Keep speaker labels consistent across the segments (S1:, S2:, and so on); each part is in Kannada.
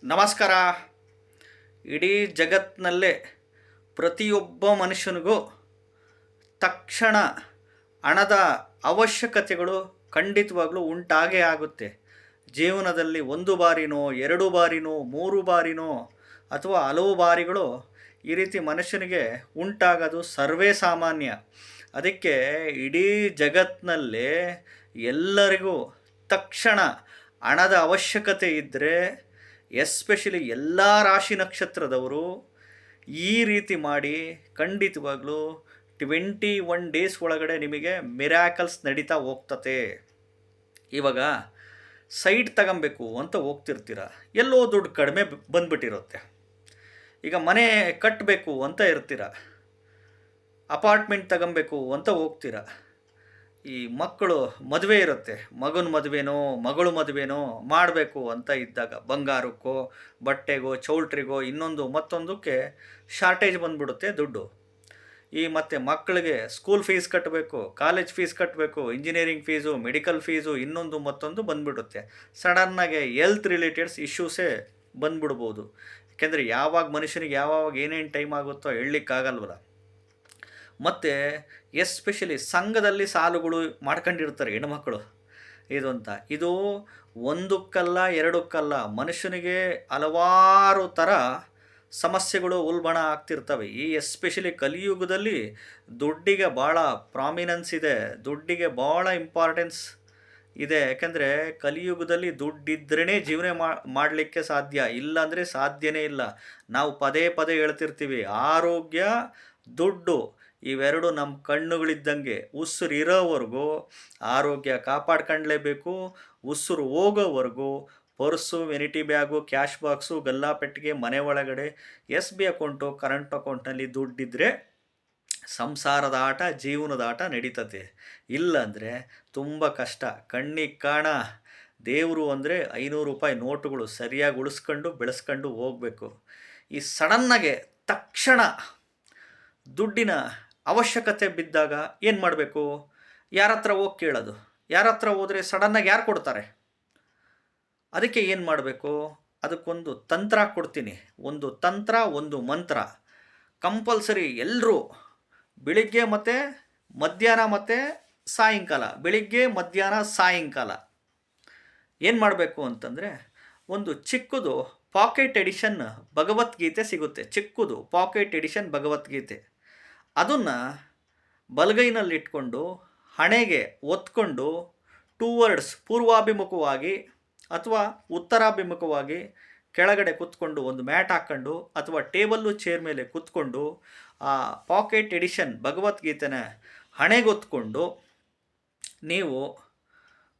S1: ನಮಸ್ಕಾರ. ಇಡೀ ಜಗತ್ತಿನಲ್ಲೇ ಪ್ರತಿಯೊಬ್ಬ ಮನುಷ್ಯನಿಗೂ ತಕ್ಷಣ ಹಣದ ಅವಶ್ಯಕತೆಗಳು ಖಂಡಿತವಾಗ್ಲೂ ಉಂಟಾಗೇ ಆಗುತ್ತೆ. ಜೀವನದಲ್ಲಿ ಒಂದು ಬಾರಿನೋ, ಎರಡು ಬಾರಿನೋ, ಮೂರು ಬಾರಿನೋ ಅಥವಾ ಹಲವು ಬಾರಿಗಳು ಈ ರೀತಿ ಮನುಷ್ಯನಿಗೆ ಉಂಟಾಗೋದು ಸರ್ವೇ ಸಾಮಾನ್ಯ. ಅದಕ್ಕೆ ಇಡೀ ಜಗತ್ತಿನಲ್ಲಿ ಎಲ್ಲರಿಗೂ ತಕ್ಷಣ ಹಣದ ಅವಶ್ಯಕತೆ ಇದ್ದರೆ, ಎಸ್ಪೆಷಲಿ ಎಲ್ಲ ರಾಶಿ ನಕ್ಷತ್ರದವರು ಈ ರೀತಿ ಮಾಡಿ ಖಂಡಿತವಾಗ್ಲೂ 21 ಡೇಸ್ ಒಳಗಡೆ ನಿಮಗೆ ಮಿರಾಕಲ್ಸ್ ನಡೀತಾ ಹೋಗ್ತತೆ. ಇವಾಗ ಸೈಟ್ ತಗೊಬೇಕು ಅಂತ ಹೋಗ್ತಿರ್ತೀರ, ಎಲ್ಲೋ ದುಡ್ಡು ಕಡಿಮೆ ಬಂದ್ಬಿಟ್ಟಿರುತ್ತೆ. ಈಗ ಮನೆ ಕಟ್ಟಬೇಕು ಅಂತ ಇರ್ತೀರ, ಅಪಾರ್ಟ್ಮೆಂಟ್ ತಗೊಬೇಕು ಅಂತ ಹೋಗ್ತೀರ. ಈ ಮಕ್ಕಳು ಮದುವೆ ಇರುತ್ತೆ, ಮಗನ ಮದುವೆನೋ ಮಗಳು ಮದುವೆನೋ ಮಾಡಬೇಕು ಅಂತ ಇದ್ದಾಗ ಬಂಗಾರಕ್ಕೋ ಬಟ್ಟೆಗೋ ಚೌಲ್ಟ್ರಿಗೋ ಇನ್ನೊಂದು ಮತ್ತೊಂದಕ್ಕೆ ಶಾರ್ಟೇಜ್ ಬಂದ್ಬಿಡುತ್ತೆ ದುಡ್ಡು. ಈ ಮತ್ತು ಮಕ್ಕಳಿಗೆ ಸ್ಕೂಲ್ ಫೀಸ್ ಕಟ್ಟಬೇಕು, ಕಾಲೇಜ್ ಫೀಸ್ ಕಟ್ಟಬೇಕು, ಇಂಜಿನಿಯರಿಂಗ್ ಫೀಸು, ಮೆಡಿಕಲ್ ಫೀಸು ಇನ್ನೊಂದು ಮತ್ತೊಂದು ಬಂದುಬಿಡುತ್ತೆ. ಸಡನ್ನಾಗೆ ಹೆಲ್ತ್ ರಿಲೇಟೆಡ್ಸ್ ಇಶ್ಯೂಸೇ ಬಂದ್ಬಿಡ್ಬೋದು. ಯಾಕೆಂದರೆ ಯಾವಾಗ ಮನುಷ್ಯನಿಗೆ ಯಾವಾಗ ಏನೇನು ಟೈಮ್ ಆಗುತ್ತೋ ಹೇಳಲಿಕ್ಕಾಗಲ್ವಲ್ಲ. ಮತ್ತು ಎಸ್ಪೆಷಲಿ ಸಂಘದಲ್ಲಿ ಸಾಲುಗಳು ಮಾಡ್ಕೊಂಡಿರ್ತಾರೆ ಹೆಣ್ಮಕ್ಳು. ಇದು ಒಂದಕ್ಕಲ್ಲ ಎರಡಕ್ಕಲ್ಲ, ಮನುಷ್ಯನಿಗೆ ಹಲವಾರು ಥರ ಸಮಸ್ಯೆಗಳು ಉಲ್ಬಣ ಆಗ್ತಿರ್ತವೆ. ಈ ಎಸ್ಪೆಷಲಿ ಕಲಿಯುಗದಲ್ಲಿ ದುಡ್ಡಿಗೆ ಭಾಳ ಪ್ರಾಮಿನೆನ್ಸ್ ಇದೆ, ದುಡ್ಡಿಗೆ ಭಾಳ ಇಂಪಾರ್ಟೆನ್ಸ್ ಇದೆ. ಯಾಕೆಂದರೆ ಕಲಿಯುಗದಲ್ಲಿ ದುಡ್ಡಿದ್ರೇ ಜೀವನ ಮಾಡಲಿಕ್ಕೆ ಸಾಧ್ಯ, ಇಲ್ಲಾಂದರೆ ಸಾಧ್ಯನೇ ಇಲ್ಲ. ನಾವು ಪದೇ ಪದೇ ಹೇಳ್ತಿರ್ತೀವಿ, ಆರೋಗ್ಯ ದುಡ್ಡು ಇವೆರಡು ನಮ್ಮ ಕಣ್ಣುಗಳಿದ್ದಂಗೆ. ಉಸಿರು ಇರೋವರೆಗೂ ಆರೋಗ್ಯ ಕಾಪಾಡ್ಕೊಳ್ಳೇಬೇಕು, ಉಸಿರು ಹೋಗೋವರೆಗೂ purse, vanity bag, cash box, ಗಲ್ಲಾಪೆಟ್ಟಿಗೆ, ಮನೆ ಒಳಗಡೆ SB ಅಕೌಂಟು, ಕರೆಂಟ್ ಅಕೌಂಟ್ನಲ್ಲಿ ದುಡ್ಡಿದ್ದರೆ ಸಂಸಾರದ ಆಟ, ಜೀವನದ ಆಟ ನಡೀತದೆ. ಇಲ್ಲಾಂದರೆ ತುಂಬ ಕಷ್ಟ. ಕಣ್ಣಿಗೆ ಕಾಣ ದೇವರು ಅಂದರೆ 500 ರೂಪಾಯಿ ನೋಟುಗಳು ಸರಿಯಾಗಿ ಉಳಿಸ್ಕೊಂಡು ಬೆಳೆಸ್ಕೊಂಡು ಹೋಗಬೇಕು. ಈ ಸಡನ್ನಾಗೆ ತಕ್ಷಣ ದುಡ್ಡಿನ ಅವಶ್ಯಕತೆ ಬಿದ್ದಾಗ ಏನು ಮಾಡಬೇಕು? ಯಾರ ಹತ್ರ ಹೋಗಿ ಕೇಳೋದು? ಯಾರ ಹತ್ರ ಹೋದರೆ ಸಡನ್ನಾಗಿ ಯಾರು ಕೊಡ್ತಾರೆ? ಅದಕ್ಕೆ ಏನು ಮಾಡಬೇಕು? ಅದಕ್ಕೊಂದು ತಂತ್ರ ಕೊಡ್ತೀನಿ. ಒಂದು ತಂತ್ರ, ಒಂದು ಮಂತ್ರ. ಕಂಪಲ್ಸರಿ ಎಲ್ಲರೂ ಬೆಳಿಗ್ಗೆ ಮತ್ತು ಮಧ್ಯಾಹ್ನ ಮತ್ತು ಸಾಯಂಕಾಲ, ಬೆಳಿಗ್ಗೆ ಮಧ್ಯಾಹ್ನ ಸಾಯಂಕಾಲ ಏನು ಮಾಡಬೇಕು ಅಂತಂದರೆ, ಒಂದು ಚಿಕ್ಕದು ಪಾಕೆಟ್ ಎಡಿಷನ್ ಭಗವದ್ಗೀತೆ ಸಿಗುತ್ತೆ. ಚಿಕ್ಕದು ಪಾಕೆಟ್ ಎಡಿಷನ್ ಭಗವದ್ಗೀತೆ, ಅದನ್ನು ಬಲಗೈನಲ್ಲಿಟ್ಕೊಂಡು ಹಣೆಗೆ ಒತ್ಕೊಂಡು ಟೂವರ್ಡ್ಸ್ ಪೂರ್ವಾಭಿಮುಖವಾಗಿ ಅಥವಾ ಉತ್ತರಾಭಿಮುಖವಾಗಿ ಕೆಳಗಡೆ ಕೂತ್ಕೊಂಡು ಒಂದು ಮ್ಯಾಟ್ ಹಾಕ್ಕೊಂಡು ಅಥವಾ ಟೇಬಲ್ಲು ಚೇರ್ ಮೇಲೆ ಕೂತ್ಕೊಂಡು ಆ ಪಾಕೆಟ್ ಎಡಿಷನ್ ಭಗವದ್ಗೀತೆನ ಹಣೆಗೊತ್ಕೊಂಡು ನೀವು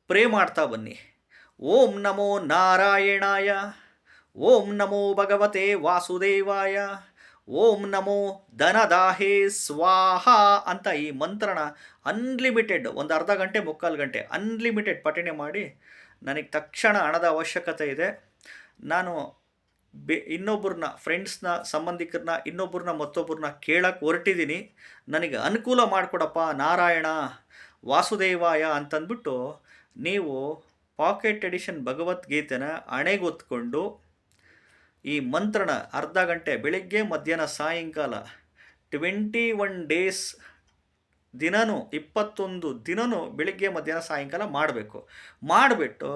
S1: ಪ್ರೇ ಮಾಡ್ತಾ ಬನ್ನಿ. ಓಂ ನಮೋ ನಾರಾಯಣಾಯ, ಓಂ ನಮೋ ಭಗವತೆ ವಾಸುದೇವಾಯ, ಓಂ ನಮೋ ಧನದಾಹೇ ಸ್ವಾಹ ಅಂತ ಈ ಮಂತ್ರನ ಅನ್ಲಿಮಿಟೆಡ್ ಒಂದು ಅರ್ಧ ಗಂಟೆ ಮುಕ್ಕಾಲು ಗಂಟೆ ಅನ್ಲಿಮಿಟೆಡ್ ಪಠಣೆ ಮಾಡಿ, ನನಗೆ ತಕ್ಷಣ ಹಣದ ಅವಶ್ಯಕತೆ ಇದೆ, ನಾನು ಇನ್ನೊಬ್ಬರನ್ನ, ಫ್ರೆಂಡ್ಸ್ನ, ಸಂಬಂಧಿಕರನ್ನ, ಇನ್ನೊಬ್ಬರನ್ನ ಮತ್ತೊಬ್ಬರನ್ನ ಕೇಳಕ್ಕೆ ಹೊರಟಿದ್ದೀನಿ, ನನಗೆ ಅನುಕೂಲ ಮಾಡಿಕೊಡಪ್ಪ ನಾರಾಯಣ ವಾಸುದೇವಾಯ ಅಂತಂದ್ಬಿಟ್ಟು ನೀವು ಪಾಕೆಟ್ ಎಡಿಷನ್ ಭಗವದ್ಗೀತೆನ ಹಣೆಗೊತ್ಕೊಂಡು ಈ ಮಂತ್ರನ ಅರ್ಧ ಗಂಟೆ ಬೆಳಿಗ್ಗೆ ಮಧ್ಯಾಹ್ನ ಸಾಯಂಕಾಲ 21 ಡೇಸ್ ದಿನವೂ 21 ದಿನವೂ ಬೆಳಿಗ್ಗೆ ಮಧ್ಯಾಹ್ನ ಸಾಯಂಕಾಲ ಮಾಡಬೇಕು. ಮಾಡಿಬಿಟ್ಟು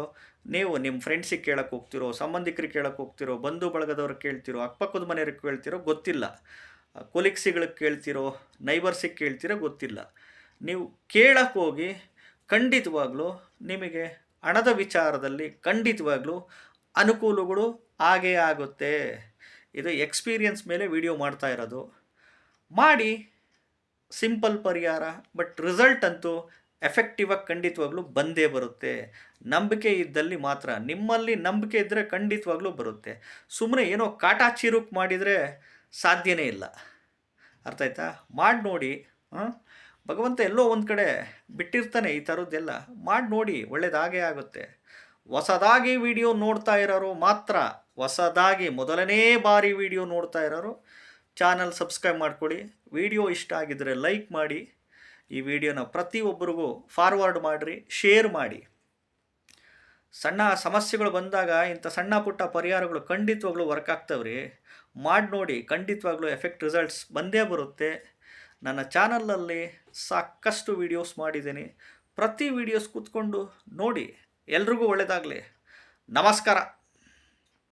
S1: ನೀವು ನಿಮ್ಮ ಫ್ರೆಂಡ್ಸಿಗೆ ಕೇಳಕ್ಕೆ ಹೋಗ್ತಿರೋ, ಸಂಬಂಧಿಕರಿಗೆ ಕೇಳಕ್ಕೆ ಹೋಗ್ತಿರೋ, ಬಂಧು ಬಳಗದವ್ರಿಗೆ ಕೇಳ್ತಿರೋ, ಅಕ್ಕಪಕ್ಕದ ಮನೆಯವ್ರಿಗೆ ಕೇಳ್ತಿರೋ ಗೊತ್ತಿಲ್ಲ, ಕೊಲೀಗ್ಸಿಗಳಿಗೆ ಕೇಳ್ತಿರೋ, ನೈಬರ್ಸಿಗೆ ಕೇಳ್ತಿರೋ ಗೊತ್ತಿಲ್ಲ. ನೀವು ಕೇಳಕ್ಕೆ ಹೋಗಿ ಖಂಡಿತವಾಗ್ಲೂ ನಿಮಗೆ ಹಣದ ವಿಚಾರದಲ್ಲಿ ಖಂಡಿತವಾಗ್ಲೂ ಅನುಕೂಲಗಳು ಆಗೇ ಆಗುತ್ತೆ. ಇದು ಎಕ್ಸ್ಪೀರಿಯನ್ಸ್ ಮೇಲೆ ವಿಡಿಯೋ ಮಾಡ್ತಾ ಇರೋದು. ಮಾಡಿ, ಸಿಂಪಲ್ ಪರಿಹಾರ, ಬಟ್ ರಿಸಲ್ಟ್ ಅಂತೂ ಎಫೆಕ್ಟಿವ್ ಆಗಿ ಖಂಡಿತವಾಗ್ಲೂ ಬಂದೇ ಬರುತ್ತೆ. ನಂಬಿಕೆ ಇದ್ದಲ್ಲಿ ಮಾತ್ರ. ನಿಮ್ಮಲ್ಲಿ ನಂಬಿಕೆ ಇದ್ದರೆ ಖಂಡಿತವಾಗ್ಲೂ ಬರುತ್ತೆ. ಸುಮ್ಮನೆ ಏನೋ ಕಾಟಾ ಚೀರುಕ್ ಮಾಡಿದರೆ ಸಾಧ್ಯನೇ ಇಲ್ಲ. ಅರ್ಥ ಆಯ್ತಾ? ಮಾಡಿ ನೋಡಿ. ಭಗವಂತ ಎಲ್ಲೋ ಒಂದು ಕಡೆ ಬಿಟ್ಟಿರ್ತಾನೆ ಈ ಥರದ್ದೆಲ್ಲ. ಮಾಡಿ ನೋಡಿ, ಒಳ್ಳೆಯದಾಗೇ ಆಗುತ್ತೆ. ಹೊಸದಾಗಿ ವಿಡಿಯೋ ನೋಡ್ತಾ ಇರೋರು ಮಾತ್ರ, ಹೊಸದಾಗಿ ಮೊದಲನೇ ಬಾರಿ ವಿಡಿಯೋ ನೋಡ್ತಾ ಇರೋರು ಚಾನಲ್ ಸಬ್ಸ್ಕ್ರೈಬ್ ಮಾಡ್ಕೊಳ್ಳಿ. ವಿಡಿಯೋ ಇಷ್ಟ ಆಗಿದ್ದರೆ ಲೈಕ್ ಮಾಡಿ, ಈ ವಿಡಿಯೋನ ಪ್ರತಿಯೊಬ್ಬರಿಗೂ ಫಾರ್ವರ್ಡ್ ಮಾಡಿರಿ, ಶೇರ್ ಮಾಡಿ. ಸಣ್ಣ ಸಮಸ್ಯೆಗಳು ಬಂದಾಗ ಇಂಥ ಸಣ್ಣ ಪುಟ್ಟ ಪರಿಹಾರಗಳು ಖಂಡಿತವಾಗ್ಲೂ ವರ್ಕ್ ಆಗ್ತವ್ರಿ. ಮಾಡಿ ನೋಡಿ, ಖಂಡಿತವಾಗ್ಲೂ ಎಫೆಕ್ಟ್ ರಿಸಲ್ಟ್ಸ್ ಬಂದೇ ಬರುತ್ತೆ. ನನ್ನ ಚಾನಲಲ್ಲಿ ಸಾಕಷ್ಟು ವೀಡಿಯೋಸ್ ಮಾಡಿದ್ದೀನಿ. ಪ್ರತಿ ವೀಡಿಯೋಸ್ ಕೂತ್ಕೊಂಡು ನೋಡಿ. ಎಲ್ರಿಗೂ ಒಳ್ಳೆಯದಾಗಲಿ. ನಮಸ್ಕಾರ.